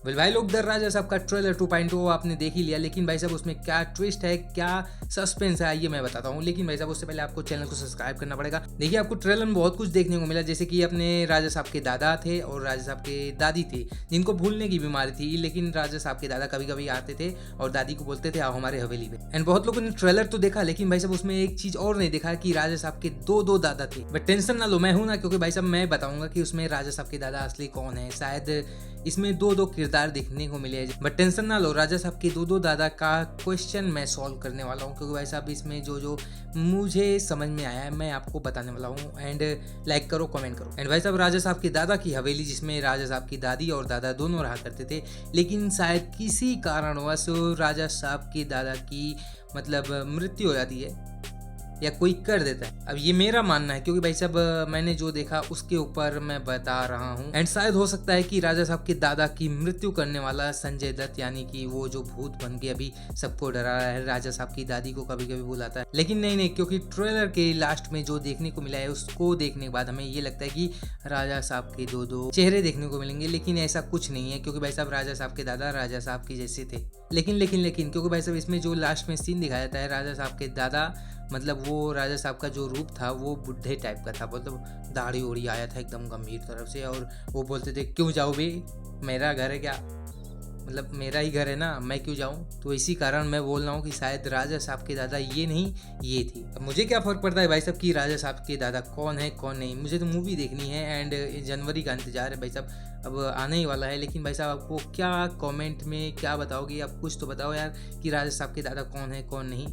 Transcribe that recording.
Well भाई लोग, the राजा साहब का ट्रेलर 2.0 आपने देख ही लिया, लेकिन भाई साहब उसमें क्या ट्विस्ट है, क्या सस्पेंस है, आइए मैं बताता हूँ। लेकिन भाई साहब उससे पहले आपको चैनल को सब्सक्राइब करना पड़ेगा। देखिए, आपको ट्रेलर में बहुत कुछ देखने को मिला, जैसे कि अपने राजा साहब के दादा थे और राजा साहब के दादी थे, जिनको भूलने की बीमारी थी। लेकिन राजा साहब के दादा कभी कभी आते थे और दादी को बोलते थे आओ हमारे हवेली में। एंड बहुत लोगों ने ट्रेलर तो देखा, लेकिन भाई साहब उसमें एक चीज और नहीं देखा कि राजा साहब के दो दादा थे। बट टेंशन ना लो, मैं हूं ना, क्योंकि भाई साहब मैं बताऊंगा कि उसमें राजा साहब के दादा असली कौन है। शायद इसमें दो किरदार देखने को मिले, बट टेंशन ना लो, राजा साहब के दो दादा का क्वेश्चन मैं सॉल्व करने वाला हूँ, क्योंकि भाई साहब इसमें जो मुझे समझ में आया है मैं आपको बताने वाला हूँ। एंड लाइक करो, कमेंट करो। एंड भाई साहब, राजा साहब के दादा की हवेली, जिसमें राजा साहब की दादी और दादा दोनों रहा करते थे, लेकिन शायद किसी कारणवश राजा साहब के दादा की मतलब मृत्यु हो जाती है या कोई कर देता है। अब ये मेरा मानना है, क्योंकि भाई साहब मैंने जो देखा उसके ऊपर मैं बता रहा हूँ। एंड शायद हो सकता है कि राजा साहब के दादा की मृत्यु करने वाला संजय दत्त, यानी कि वो जो भूत बन के अभी सबको डरा रहा है, राजा साहब की दादी को कभी कभी बुलाता है। लेकिन नहीं, क्योंकि ट्रेलर के लास्ट में जो देखने को मिला है, उसको देखने के बाद हमें ये लगता है कि राजा साहब के दो चेहरे देखने को मिलेंगे। लेकिन ऐसा कुछ नहीं है, क्योंकि भाई साहब राजा साहब के दादा राजा साहब के जैसे थे। लेकिन क्योंकि भाई साहब इसमें जो लास्ट में सीन दिखाया जाता है, राजा साहब के दादा मतलब वो राजा साहब का जो रूप था वो बुढ़े टाइप का था, मतलब दाढ़ी ओढ़ी आया था एकदम गंभीर तरफ से, और वो बोलते थे क्यों जाओ बे, मेरा घर है क्या, मतलब मेरा ही घर है ना, मैं क्यों जाऊं। तो इसी कारण मैं बोल रहा हूँ कि शायद राजा साहब के दादा ये नहीं ये थी। अब मुझे क्या फर्क पड़ता है भाई साहब कि राजा साहब के दादा कौन है कौन नहीं, मुझे तो मूवी देखनी है। एंड जनवरी का इंतजार है भाई साहब, अब आने ही वाला है। लेकिन भाई साहब आपको क्या कमेंट में क्या बताओगे, आप कुछ तो बताओ यार कि राजा साहब के दादा कौन है कौन नहीं।